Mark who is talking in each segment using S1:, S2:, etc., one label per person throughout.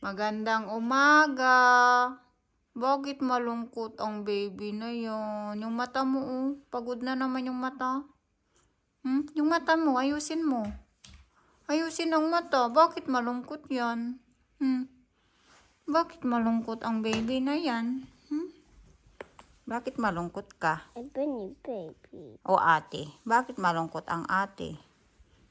S1: Magandang umaga. Bakit malungkot ang baby na yon? Yung mata mo, oh. Pagod na naman yung mata. Yung mata mo, ayusin mo. Ayusin ang mata. Bakit malungkot yan? Bakit malungkot ang baby na yan? Bakit malungkot ka?
S2: Baby.
S1: O ate, bakit malungkot ang ate?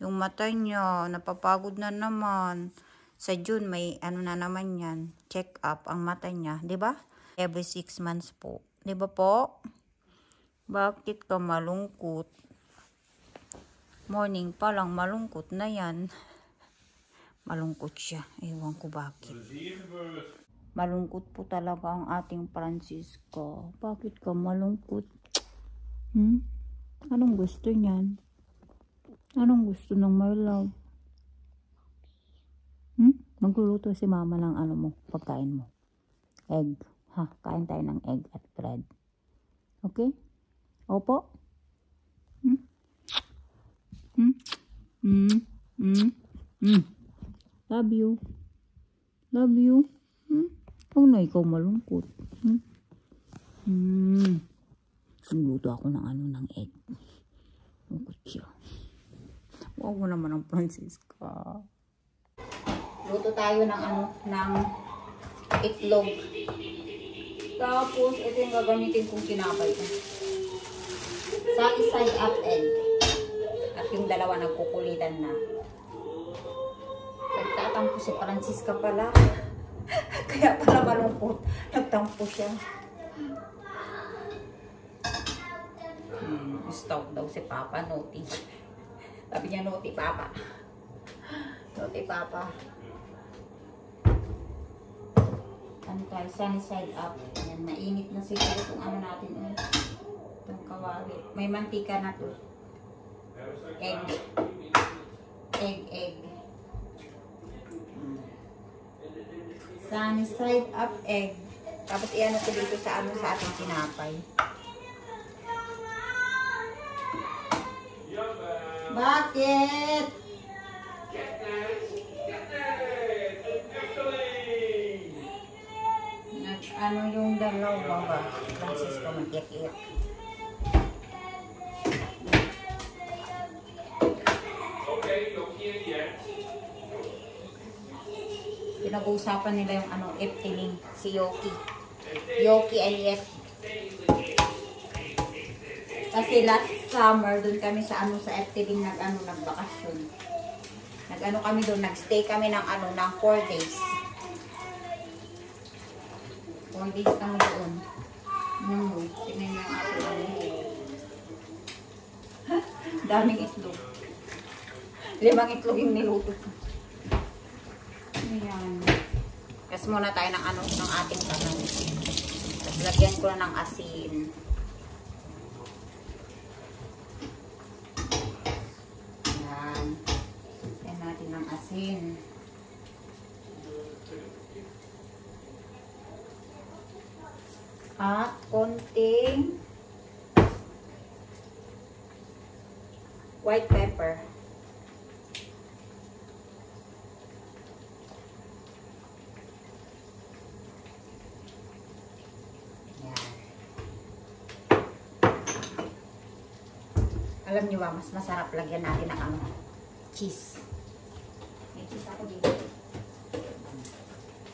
S1: Yung mata niya, napapagod na naman. Sa June, may ano na naman yan. Check up ang mata niya. Di ba? Every 6 months po. Di ba po? Bakit ka malungkot? Morning pa lang, malungkot na yan. Malungkot siya. Ewan ko bakit. Malungkot po talaga ang ating Francisco. Bakit ka malungkot? Anong gusto niyan? Anong gusto ng my love? Magluluto si mama ng ano mo, pagkain mo. Egg. Ha? Kain tayo ng egg at bread. Okay? Opo? Love you. Love you. Oh na, ikaw malungkot. Nagluto ako ng ano, ng egg. Malungkot siya. Huwag mo naman ang Francisca. Luto tayo ng ano, ng itlog. Tapos, ito yung gagamitin kong tinapay ko. Side up egg. At yung dalawa nagkukulitan na. Nagtatampo si Francisca pala. Kaya pala malungkot. Nagtampo siya. Stop daw si Papa, naughty. Sabi niya, naughty Papa. Naughty Papa. Antay, sunny side up. Ayan, mainit na siguro itong ano natin. Itong kawali. May mantika na to. Egg. Egg. Sunny side up egg. Tapos iyan ko dito sa ano, sa ating tinapay. Bakit? Ano yung dalawa ba? Francisco mag-iyak-iyak. Pinag-uusapan nila yung ano, Efteling, si Yoki. Yoki Elliot. Kasi last summer, dun kami sa ano, sa Efteling nagbakasyon. Nag-ano kami doon, nag-stay kami ng ano, ng 4 days. 4 days kami doon. Tingnan niyo ang ating ano. Daming itlog. 5 itlog yung niluto ko. Ayan. Kasi muna tayo ng ano, ng ating tanong. Tapos lagyan ko na ng asin. Ayan. Lagyan natin ng asin. At konting white pepper. Yan. Alam nyo ba, mas masarap lagyan natin ng ano, cheese. May cheese ako dito.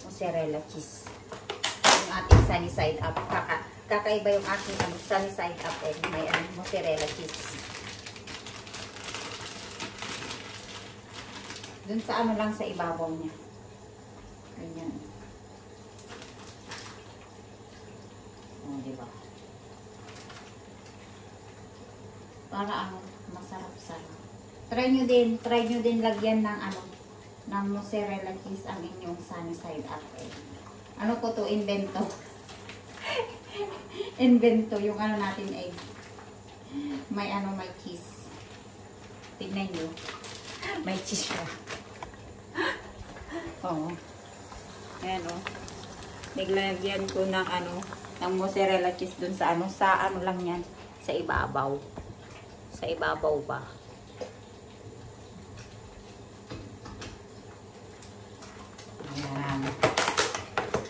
S1: Mozzarella cheese. Ating sunny side up. Kakaiba yung aking sunny side up egg. May mozzarella cheese. Dun sa ano lang sa ibabaw niya. Ganyan. O, diba? Para ano, masarap-sarap. Try nyo din lagyan ng ano, ng mozzarella cheese ang inyong sunny side up egg. Ano ko to? Invento. Invento yung ano natin egg. May ano, may cheese. Tignan nyo. May cheese siya. Oo. Ayan o. Niglagyan ko ng ano, ng mozzarella cheese dun sa ano, lang yan. Sa ibabaw. Sa ibabaw ba? Ayan.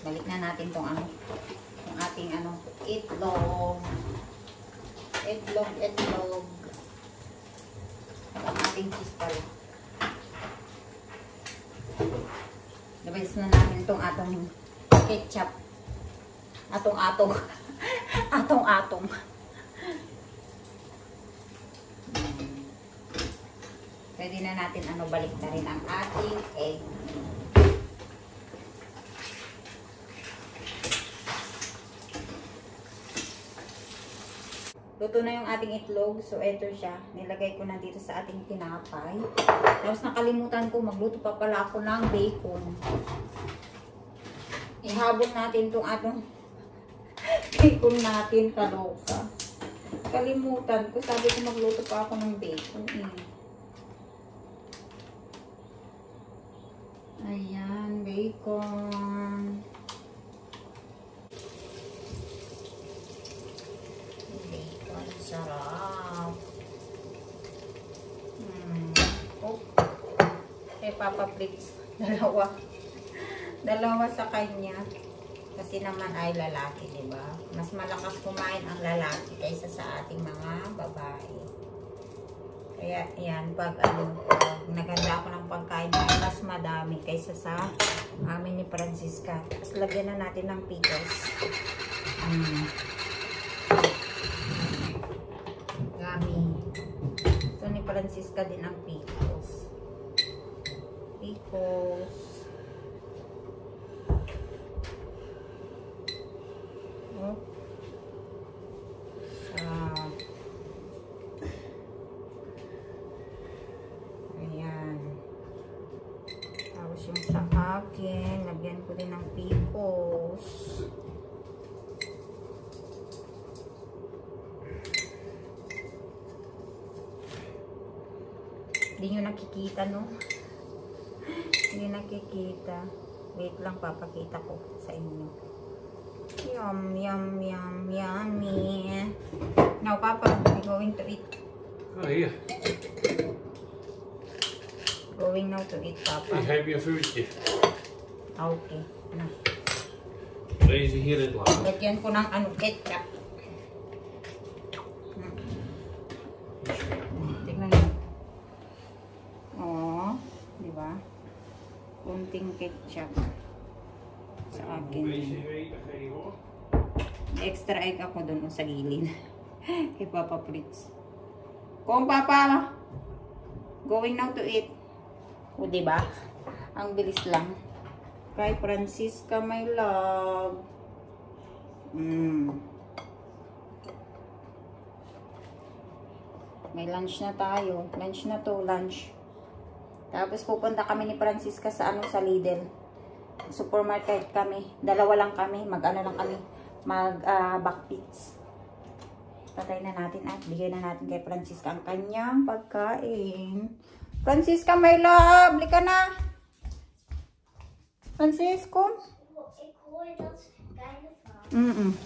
S1: Balik na natin tong ano. Yung ating ano. Itlog. Itlog. At ang ating cheese pala. Labas na natin itong atong ketchup. Atong-atong. Atong-atong. Pwede na natin balik na rin ang ating egg. Luto na yung ating itlog. So, eto siya. Nilagay ko na dito sa ating tinapay. Tapos, nakalimutan ko, magluto pa pala ako ng bacon. Ihabol natin itong atong bacon natin. Kaloka. Kalimutan ko. Sabi ko, magluto pa ako ng bacon. Ayan, bacon. Sarap. Oh. Kay Papa Fritz. Dalawa sa kanya. Kasi naman ay lalaki, diba? Mas malakas kumain ang lalaki kaysa sa ating mga babae. Kaya, yan. Pag naganda ako ng pagkain, mas madami kaysa sa amin ni Francisca. Tapos, lagyan na natin ng pickles. So, ni Francisca din ang pickles. Oh. Ayan. Tapos yung sa akin, lagyan ko din ng pickles. Hindi nyo nakikita, no? Hindi nakikita. Wait lang, papakita ko sa inyo. Yum, yum, yum, yummy. Now, Papa, we're going to eat.
S3: Oh, here.
S1: Going now to eat, Papa.
S3: Ik heb je vuurtje.
S1: Okay. Na.
S3: Deze hier in het laag.
S1: Lagyan ko ng ketchup. Tingnan nyo. Oh, di ba? Kunting ketchup sa akin. Extra egg ako dun sa gilid. Kay Papa Fritz. Kung Papa, going now to eat. O, di ba? Ang bilis lang. Kay Francisca, my love. May lunch na tayo. Lunch na to, lunch. Tapos pupunta kami ni Francisca sa sa Lidl. Supermarket kami. Dalawa lang kami. Mag-ano lang kami. Backpits. Patay na natin at bigay na natin kay Francisca ang kanyang pagkain. Francisca, my love. Lika na. Francisco.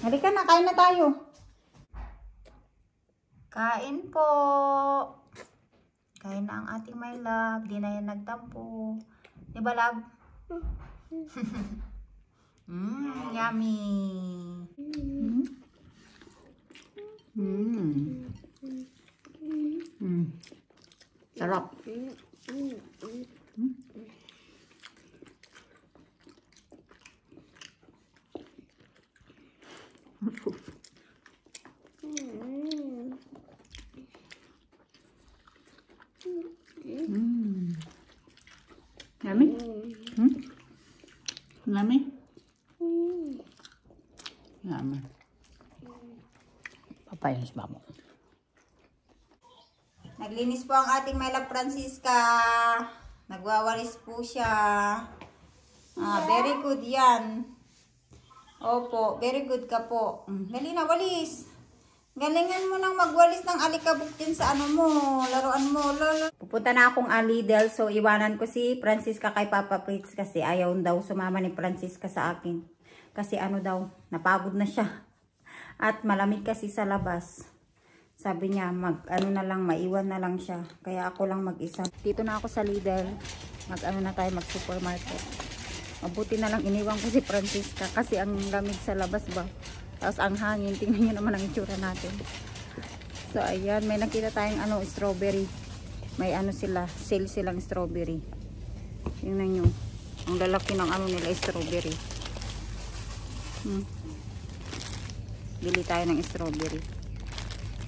S1: Halika na. Kain na tayo. Kain po. Kain na ang ating my love. Di na yan nagtampo. Di ba, love? Yummy. Sarap. Yummy? Yummy? Yummy. Papayos ba mo? Naglinis po ang ating my love Francisca. Nagwawalis po siya. Very good yan. Opo, very good ka po. Dali na, walis. Galingan mo nang magwalis ng alikabok din sa mo, laruan mo. Lolo. Pupunta na akong Lidl, so iwanan ko si Francisca kay Papa Fritz kasi ayaw daw sumama ni Francisca sa akin. Kasi daw, napagod na siya. At malamig kasi sa labas. Sabi niya, na lang, maiwan na lang siya. Kaya ako lang mag-isa. Dito na ako sa Lidl. Na tayo, mag-supermarket. Mabuti na lang iniwan ko si Francisca kasi ang lamig sa labas ba. Tapos ang hangin, tingnan nyo naman ang itsura natin. So ayan, may nakita tayong strawberry. May sila, sale silang strawberry. Tingnan nyo. Ang lalaki ng nila strawberry. Bili tayo ng strawberry.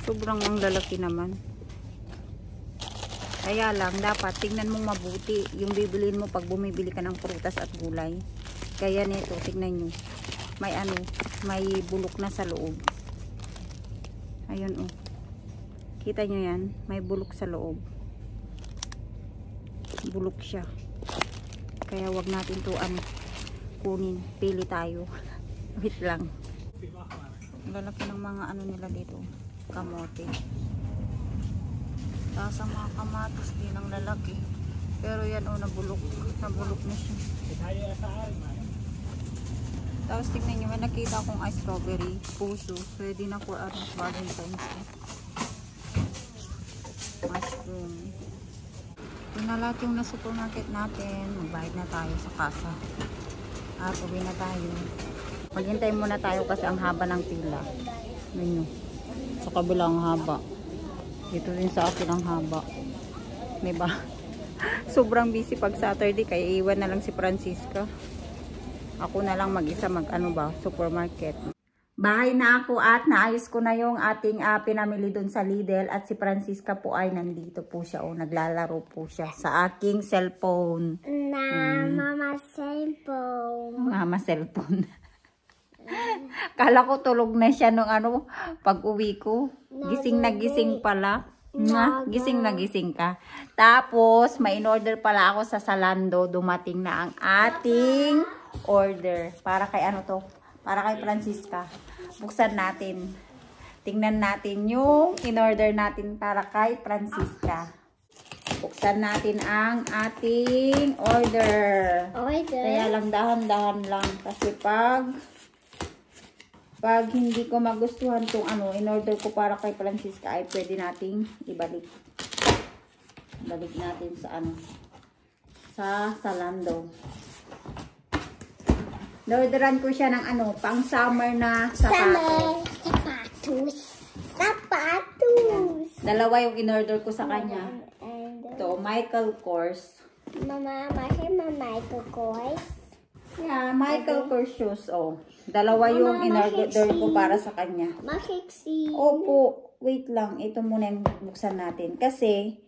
S1: Sobrang ang lalaki naman. Kaya lang, dapat tingnan mong mabuti yung bibilin mo pag bumibili ka ng prutas at gulay. Kaya nito, tingnan nyo. May may bulok na sa loob. Ayun oh. Kita nyo yan? May bulok sa loob. Bulok siya. Kaya wag natin to kunin. Pili tayo. Wait lang. Lalaki ng mga nila dito. Kamote. Tapos ang mga kamatis din ang lalaki. Pero yan nabulok. Nabulok na siya. Tapos tignan nyo, may nakita akong strawberry. Puso. Pwede na for Valentine's Day. Mushroom. Ito na lahat yung na supermarket natin. Magbayad na tayo sa kasa. At uwi na tayo. Maghintay muna tayo kasi ang haba ng pila. Yun, sa kabilang haba. Dito din sa akin ang haba. Diba? Sobrang busy pag Saturday. Kaya iwan na lang si Francisca. Ako na lang mag-isa supermarket. Bahay na ako at naayos ko na yung ating pinamili dun sa Lidl. At si Francisca po ay nandito po siya. Naglalaro po siya sa aking cellphone.
S2: Mama cellphone.
S1: Mama cellphone. Kala ko tulog na siya nung pag uwi ko. Gising na gising pala. Gising na gising ka. Tapos, may in-order pala ako sa Zalando. Dumating na ang ating order. Para kay Para kay Francisca. Buksan natin. Tingnan natin yung in-order natin para kay Francisca. Buksan natin ang ating order. Kaya lang dahan-dahan lang. Kasi pag hindi ko magustuhan itong in-order ko para kay Francisca ay pwede nating ibalik. Balik natin sa Zalando. Orderan ko siya ng pang summer na sapatos. Dalawa yung in-order ko sa kanya. Ito, Michael Kors.
S2: Mama, Michael Kors.
S1: Yeah, Michael Kors shoes. Dalawa yung in-order ko para sa kanya.
S2: Makiksi.
S1: Opo, wait lang. Ito muna yung buksan natin. Kasi,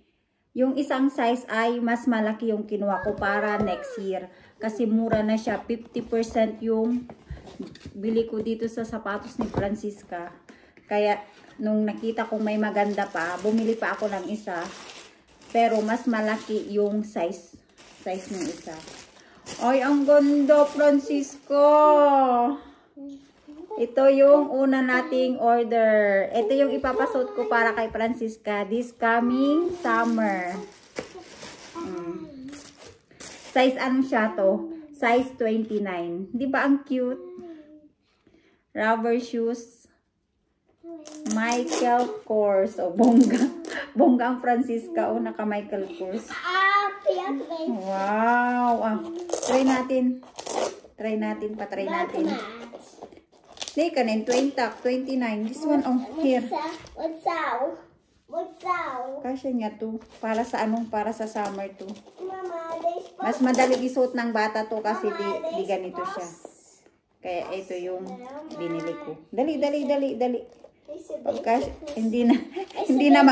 S1: yung isang size ay mas malaki yung kinuha ko para next year. Kasi mura na siya. 50% yung bili ko dito sa sapatos ni Francisca. Kaya, nung nakita kong may maganda pa, bumili pa ako ng isa. Pero, mas malaki yung size ng isa. Ay, ang ganda, Francisco! Ito yung una nating order. Ito yung ipapasot ko para kay Francisca this coming summer. Size siya to? Size 29. Di ba ang cute? Rubber shoes. Michael Kors. Bongga. Bongga ang Francisca. Naka Michael Kors. Wow. Try natin. Patry natin. Hindi ka na 29. This one, here.
S2: What's out?
S1: Kasya niya to. Para sa Para sa summer to.
S2: Mama,
S1: Mas madali isuot ng bata to kasi di ganito siya. Kaya ito yung binili ko. Dali. Pagka hindi na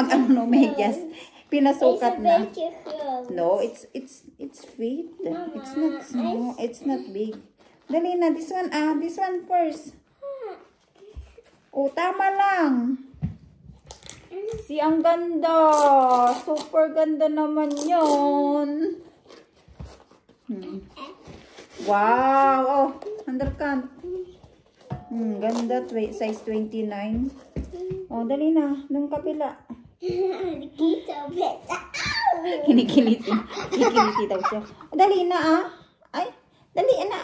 S1: medyas. Pinasukat na. No, it's fit. It's not small. It's not big. Dali na, this one first. Tama lang. Ang ganda. Super ganda naman yun. Wow. Undercut. Ganda. Size 29. Dali na. Nung kapila. Kinikiliti daw siya. Dali na Ay, dali na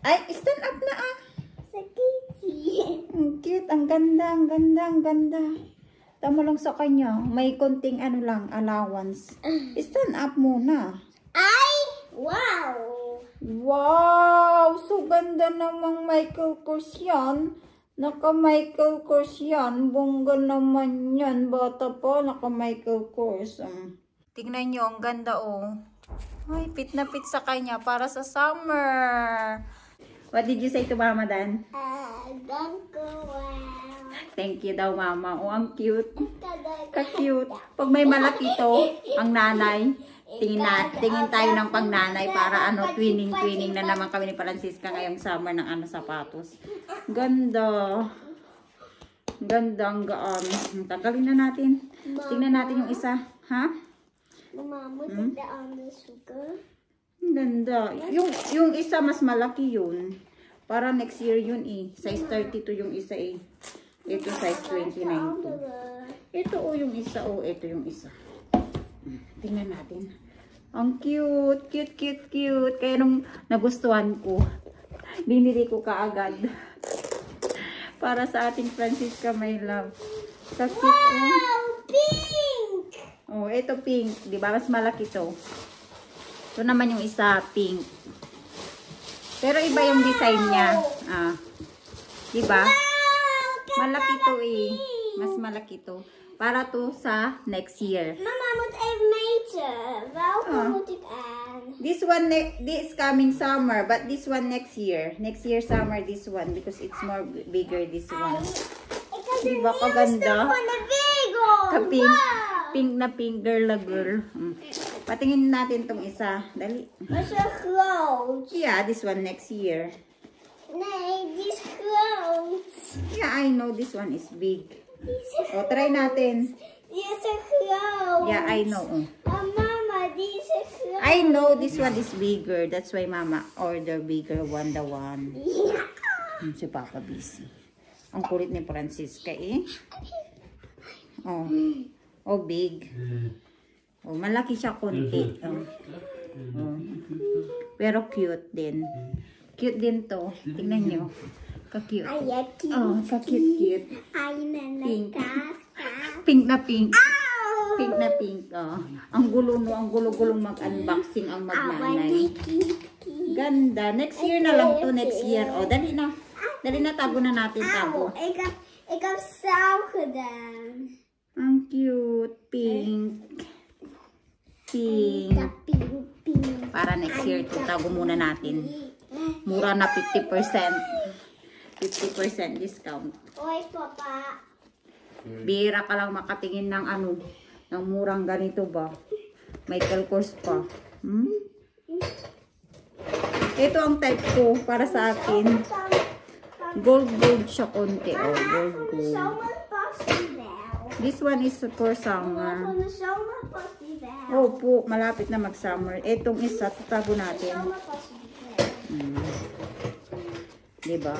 S1: Ay, stand up na Ang cute, ang ganda. Tama lang sa kanya. May konting allowance. Stand up muna.
S2: Wow!
S1: Wow! So ganda namang Michael Kors yan. Naka Michael Kors yan. Bongga naman yan. Bata pa, naka Michael Kors. Tingnan nyo, ang ganda oh. Ay, fit na fit sa kanya para sa summer. What did you say to Mama Dan?
S2: Don't go wow.
S1: Thank you daw Mama. Oh, ang cute. Ka-cute. Pag may malaki to, ang nanay, tingin tayo ng pangnanay para twinning na naman kami ni Francisca ngayong summer ng sapatos. Ganda. Ganda ang gaan. Tagalin na natin. Tingnan natin yung isa. Ha?
S2: Mama, put that on the sugar.
S1: Ganda. Yung isa mas malaki yun. Para next year yun eh. Size 32 yung isa eh. Ito size 29 to. Ito yung isa. Ito yung isa. Tingnan natin. Ang cute. Cute. Kaya nung nagustuhan ko, binili ko kaagad. Para sa ating Francisca, my love. Ka-cute.
S2: Wow! Pink!
S1: Oh, ito pink. Diba? Mas malaki to. Ito naman yung isa, pink. Pero iba yung design niya. Diba? Malaki to eh. Mas malaki to. Para to sa next year.
S2: Mama, moet even meten. Welke moet ik aan?
S1: This one, this coming summer. But this one next year. Next year summer, this one. Because it's more bigger, this one.
S2: Ik heb de
S1: Diba
S2: nieuwste
S1: kaganda?
S2: van de wereld.
S1: Ka-pink.
S2: Wow!
S1: Pink na pink, girl na girl. Patingin natin tong isa. Dali.
S2: Dat is wel groot.
S1: Yeah, this one next year.
S2: Nee, die is groot.
S1: Yeah, I know this one is big.
S2: Die is
S1: O, try natin.
S2: Die is zo groot.
S1: Yeah, I know.
S2: Oh, mama, die is zo groot.
S1: I know this one is bigger. That's why Mama order bigger one, the one.
S2: Ja.
S1: Si Papa busy. Ang kulit ni Francisca eh. Oh. Oh, big. Oh, malaki siya konti. Oh. Pero cute din. Cute din to. Tingnan nyo. Ka-cute.
S2: Ay, cute.
S1: Oh, ka-cute.
S2: Ay,
S1: Pink.
S2: nanay.
S1: Pink na pink. Pink na pink. Oh. Ang gulo no. Ang gulo-gulong mag-unboxing ang magnanay. Ganda. Next year na lang to. Next year. Oh, dali na. Dali na. Tago na natin. Tago.
S2: Ik heb zelf gedaan.
S1: Ang cute. Pink. Pink.
S2: Pink.
S1: Para next year to. Tago muna natin. Mura na 50%. 50% discount.
S2: Oi, papa.
S1: Bira ka lang makatingin ng ng murang ganito ba? Michael Kors pa. Ito ang type ko para sa akin. Gold siya konti. Oh, gold. This one is for summer.
S2: Van de zomer past die wel.
S1: Oh po, malapit na mag-summer. Etong isa, tatago natin.
S2: Zomer past die wel.
S1: Diba?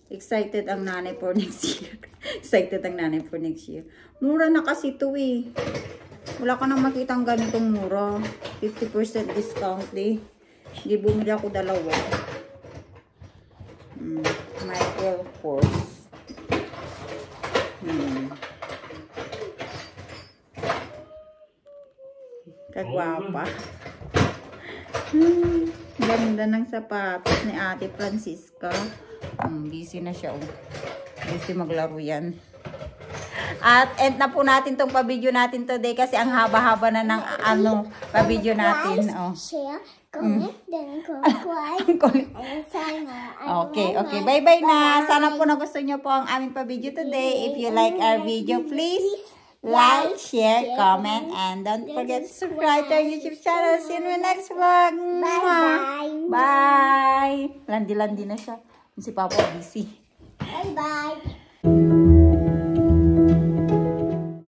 S1: Excited ang nanay for next year. Excited ang nanay for next year. Mura na kasi ito eh. Wala ka nang makitang ganitong mura. 50% discount eh. Hindi bumili ako dalawa. Michael Kors. Kagwapa. Ganda ng sapatos ni Ate Francisca. Busy na siya. Busy maglaro yan. At end na po natin tong pa-video natin today kasi ang haba-haba na ng pa-video natin.
S2: Share, comment, dan subscribe.
S1: Okay. Bye-bye na. Sana po nagustuhan nyo po ang aming pa-video today. If you like our video, please like, share, comment, and don't forget to subscribe to our YouTube channel. See you in the next vlog.
S2: Bye-bye.
S1: Bye. Landi-landi na siya. Si Papa busy.
S2: Bye-bye.